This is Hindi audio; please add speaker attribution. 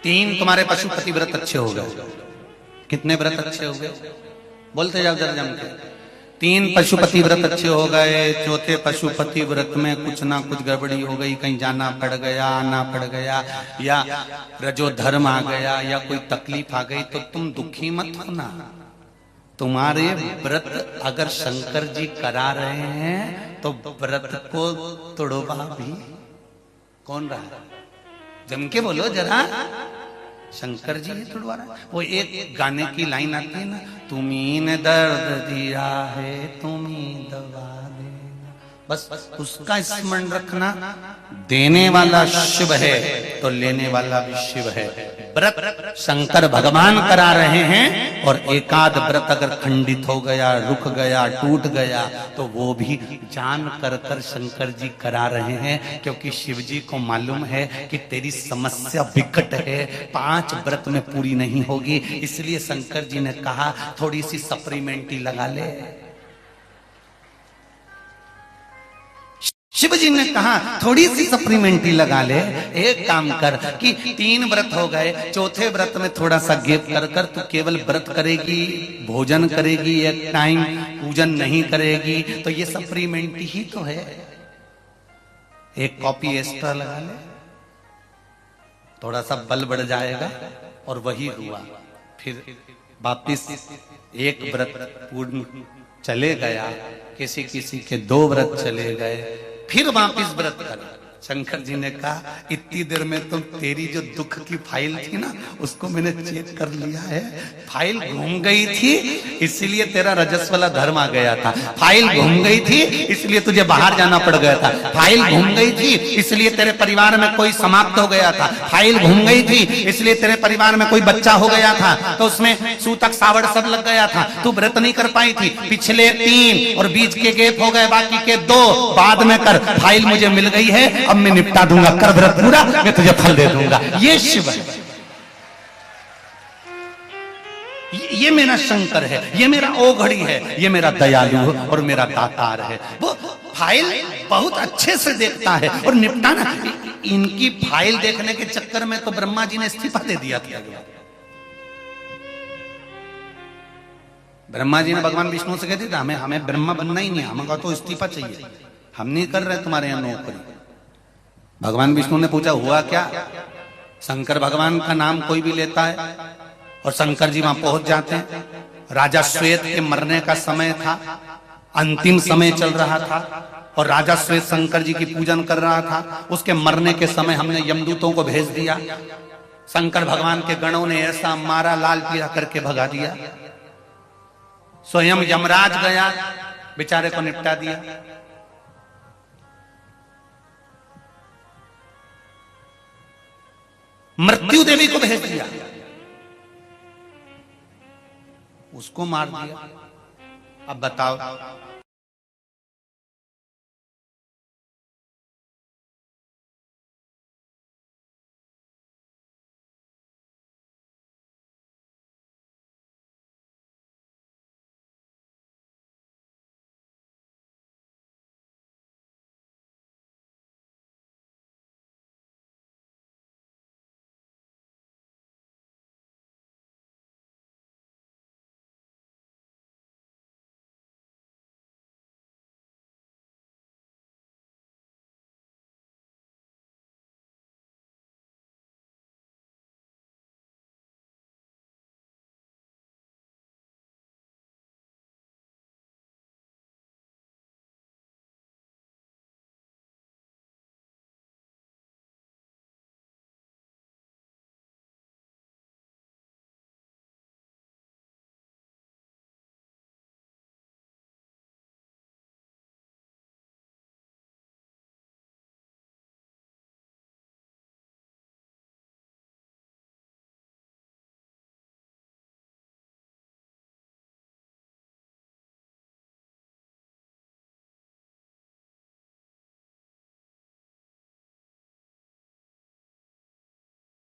Speaker 1: तीन तुम्हारे पशुपति व्रत अच्छे हो गए। कितने व्रत अच्छे हो गए? बोलते जाओ जरा जम के। तीन पशुपति व्रत अच्छे हो गए। चौथे पशुपति व्रत में कुछ ना कुछ गड़बड़ी हो गई, कहीं जाना पड़ गया, आना पड़ गया, या रजोधर्म आ गया, या कोई तकलीफ आ गई, तो तुम दुखी मत होना। तुम्हारे व्रत अगर शंकर जी करा रहे हैं तो व्रत को तोड़वा भी कौन रहा? जम के बोलो जरा। शंकर जी ही तोड़वा रहा है। वो एक गाने की लाइन आती है ना, तुम्ही ने दर्द दिया है तुम्ही दवा देना, बस उसका स्मरण रखना। देने वाला शिव है तो लेने वाला भी शिव है। व्रत शंकर भगवान करा रहे हैं, और एकाध व्रत अगर खंडित हो गया, रुक गया, टूट गया, तो वो भी जान कर कर शंकर जी करा रहे हैं, क्योंकि शिव जी को मालूम है कि तेरी समस्या विकट है, 5 व्रत में पूरी नहीं होगी। इसलिए शंकर जी ने कहा थोड़ी सी सप्लीमेंट्री लगा ले। शिव जी ने कहा थोड़ी सी सप्लीमेंट्री लगा ले। एक काम कर कि 3 व्रत हो गए, चौथे व्रत में थोड़ा सा गैप कर कर तू केवल व्रत करेगी, भोजन करेगी, एक टाइम पूजन नहीं करेगी, तो ये सप्लीमेंट्री ही तो है। एक कॉपी एक्स्ट्रा लगा ले, थोड़ा सा बल बढ़ जाएगा, और वही हुआ। फिर वापिस एक व्रत पूर्ण चले गया, किसी किसी के 2 व्रत चले गए, फिर वापिस व्रत कर। शंकर जी ने कहा इतनी देर में तो तेरी जो दुख की फाइल थी ना, उसको मैंने चेक कर लिया है। फाइल घूम गई थी, इसलिए तेरा रजस वाला धर्म आ गया था। फाइल घूम गई थी, इसलिए तुझे बाहर जाना पड़ गया था। फाइल घूम गई थी, इसलिए तेरे परिवार में कोई समाप्त हो गया था। फाइल घूम गई थी, इसलिए तेरे परिवार में कोई बच्चा हो गया था, तो उसमें सूतक सावड़ सब लग गया था। तू व्रत नहीं कर पाई थी। पिछले 3 और बीच के गैप हो गए, बाकी के 2 बाद में कर। फाइल मुझे मिल गई है, अब मैं निपटा दूंगा। कर व्रत पूरा, मैं तुझे फल दे दूंगा। ये शिव है, ये मेरा शंकर है, ये मेरा ओघड़ी है, ये मेरा दयालु और मेरा दातार है। वो फाइल बहुत अच्छे से देखता है और निपटाना। इनकी फाइल देखने के चक्कर में तो ब्रह्मा जी ने इस्तीफा दे दिया था। ब्रह्मा जी ने भगवान विष्णु से कहते थे हमें ब्रह्मा बनना ही नहीं, हमको तो इस्तीफा चाहिए, हम नहीं कर रहे तुम्हारे यहाँ नौकरी। भगवान विष्णु ने पूछा हुआ क्या? शंकर भगवान का नाम कोई भी लेता है और शंकर जी वहां पहुंच जाते हैं। राजा श्वेत के मरने का समय था, अंतिम समय चल रहा था, और राजा श्वेत शंकर जी की पूजन कर रहा था। उसके मरने के समय हमने यमदूतों को भेज दिया। शंकर भगवान के गणों ने ऐसा मारा, लाल पीला करके भगा दिया। स्वयं यमराज गया, बेचारे को निपटा दिया। मृत्यु देवी को भेज दिया, उसको मार दिया। अब बताओ